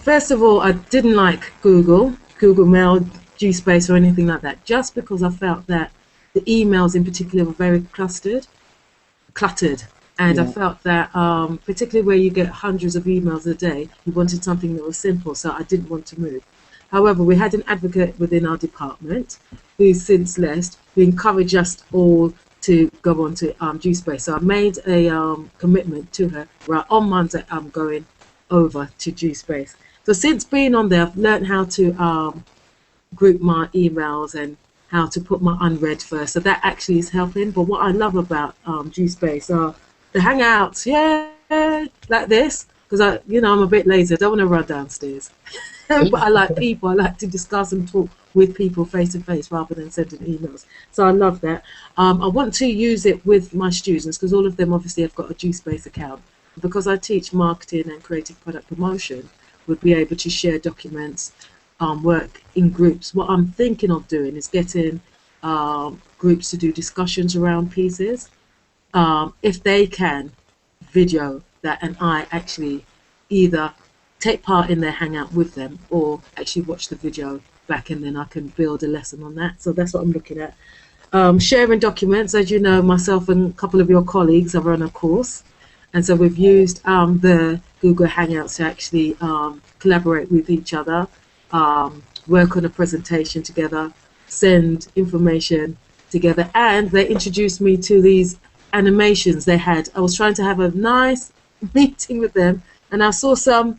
First of all, I didn't like Google Mail, Gspace, or anything like that, just because I felt that the emails in particular were very cluttered. And I Yeah. felt that, particularly where you get hundreds of emails a day, you wanted something that was simple, so I didn't want to move. However, we had an advocate within our department who's since left, who encouraged us all to go on to Gspace. So I made a commitment to her, where on Monday I'm going over to Gspace. So since being on there, I've learned how to group my emails and how to put my unread first. So that actually is helping. But what I love about Gspace are the hangouts, yeah, like this, because I'm a bit lazy. I don't want to run downstairs, but I like people. I like to discuss and talk with people face to face rather than sending emails. So I love that. I want to use it with my students because all of them obviously have got a Gspace account. Because I teach marketing and creative product promotion, we'll be able to share documents, work in groups. What I'm thinking of doing is getting groups to do discussions around pieces. If they can video that and I actually either take part in their hangout with them or actually watch the video back and then I can build a lesson on that. So that's what I'm looking at. Sharing documents, as you know, myself and a couple of your colleagues are on a course. And so we've used the Google Hangouts to actually collaborate with each other, work on a presentation together, send information together. And they introduced me to these animations they had. I was trying to have a nice meeting with them and I saw some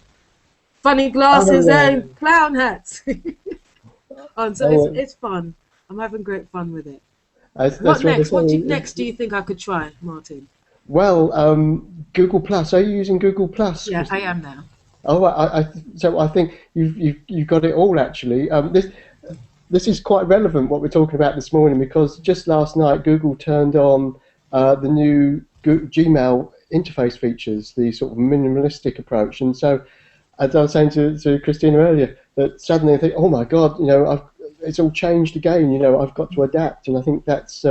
funny Oh, glasses yeah. and clown hats. And so Oh, it's fun. I'm having great fun with it. What that's what they're next? saying. Next do you think I could try, Martin? Well, Google Plus. Are you using Google Plus, Yeah, I Christina? am now. Oh, so I think you've got it all actually. This is quite relevant what we're talking about this morning because just last night Google turned on the new Gmail interface features, the sort of minimalistic approach, and so as I was saying to Christina earlier, that suddenly I think, oh my God, it's all changed again. I've got to adapt, and I think that's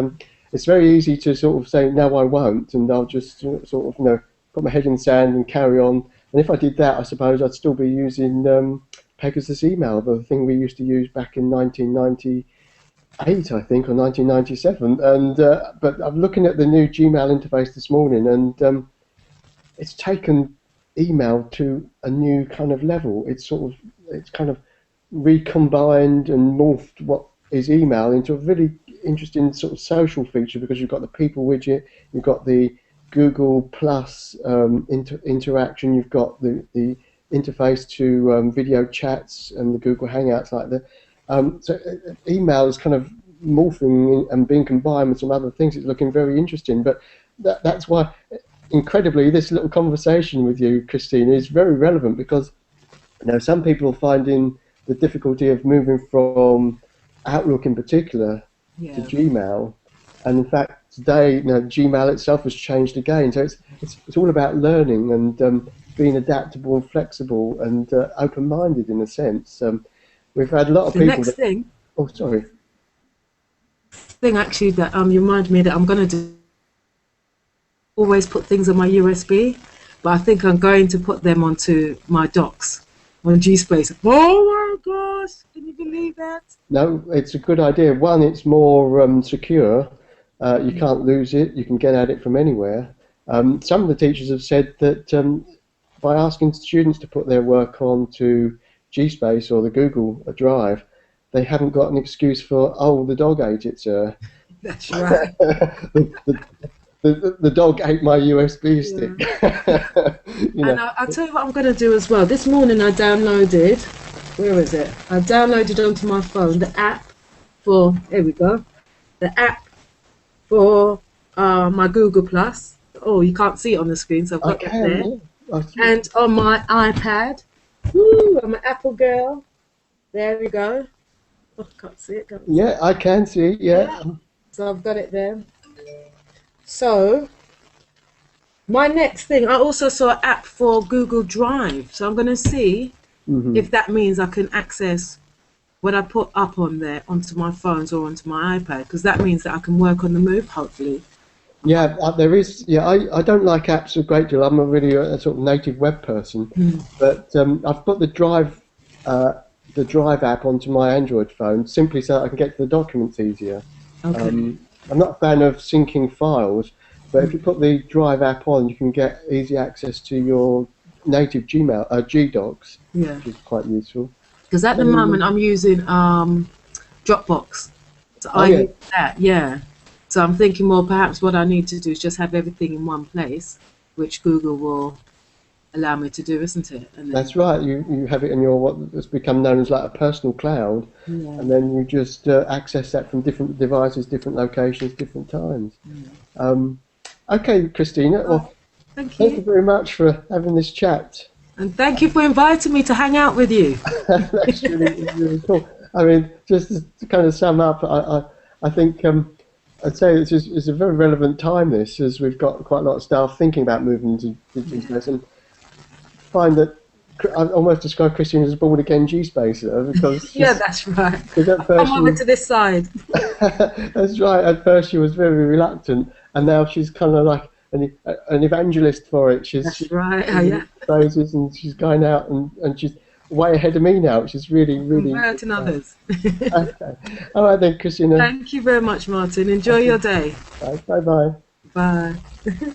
it's very easy to sort of say no, I won't, and I'll just sort of put my head in the sand and carry on. And if I did that, I suppose I'd still be using Pegasus email, the thing we used to use back in 1998, I think, or 1997. And but I'm looking at the new Gmail interface this morning, and it's taken email to a new kind of level. It's kind of recombined and morphed what is email into a really interesting sort of social feature because you've got the people widget, you've got the Google Plus interaction, you've got the interface to video chats and the Google Hangouts like that. Email is kind of morphing and being combined with some other things. It's looking very interesting, but that's why incredibly, this little conversation with you, Christina, is very relevant because some people are finding the difficulty of moving from Outlook in particular to Yeah. Gmail, and in fact, today, Gmail itself has changed again. So it's all about learning and being adaptable and flexible and open-minded in a sense. We've had a lot of The people next that. thing, Oh, sorry. thing actually that you remind me that I'm gonna do always put things on my USB, but I think I'm going to put them onto my docs on Gspace. Oh my gosh, can you believe that? No, it's a good idea. One, it's more secure. You can't lose it. You can get at it from anywhere. Some of the teachers have said that by asking students to put their work onto Gspace or the Google Drive, they haven't got an excuse for, oh, the dog ate it, sir. That's right. the, the dog ate my USB Yeah. stick. And I'll tell you what I'm going to do as well. This morning I downloaded, where is it? I downloaded onto my phone the app for, here we go, the app for my Google Plus. Oh, you can't see it on the screen, so I've I got that can, there. yeah. And on my iPad, woo, I'm an Apple girl. There we go. Oh, can't see it, can't see Yeah, it. I can see it, Yeah. yeah. So I've got it there. So my next thing, I also saw an app for Google Drive. So I'm going to see Hmm. if that means I can access what I put up on there onto my phones or onto my iPad, because that means that I can work on the move, hopefully. Yeah, there is. Yeah, I don't like apps a great deal. I'm a really a sort of native web person, Mm. but I've put uh, the Drive app onto my Android phone simply so that I can get to the documents easier. Okay. Um, I'm not a fan of syncing files, but if you Mm. put the Drive app on, you can get easy access to your native Gmail, Gdocs, Yeah. which is quite useful. Because at the moment Um, I'm using Dropbox. So oh I yeah, use that, yeah. So I'm thinking, well, perhaps what I need to do is just have everything in one place, which Google will allow me to do, isn't it? And then, that's right. You have it in your what has become known as like a personal cloud, yeah, and then you just access that from different devices, different locations, different times. yeah. Um, okay, Christina. Oh, Well, thank thank you you. very much for having this chat. And thank you for inviting me to hang out with you. That's really cool. I mean, just to kind of sum up, I think I'd say it's a very relevant time. This, as we've got quite a lot of staff thinking about moving to digital Yeah. space, and find that I almost describe Christina as a born again Gspacer because Yeah, she's that's right. because at I've come first she over was to this side. that's right. At first she was very reluctant, and now she's kind of like an evangelist for it. She's That's right. Oh, singing yeah. praises and she's going out and she's way ahead of me now, which is really really. Converting others. Okay. All right then, Christina. Thank you very much, Martin. Enjoy your day. Bye bye. Bye.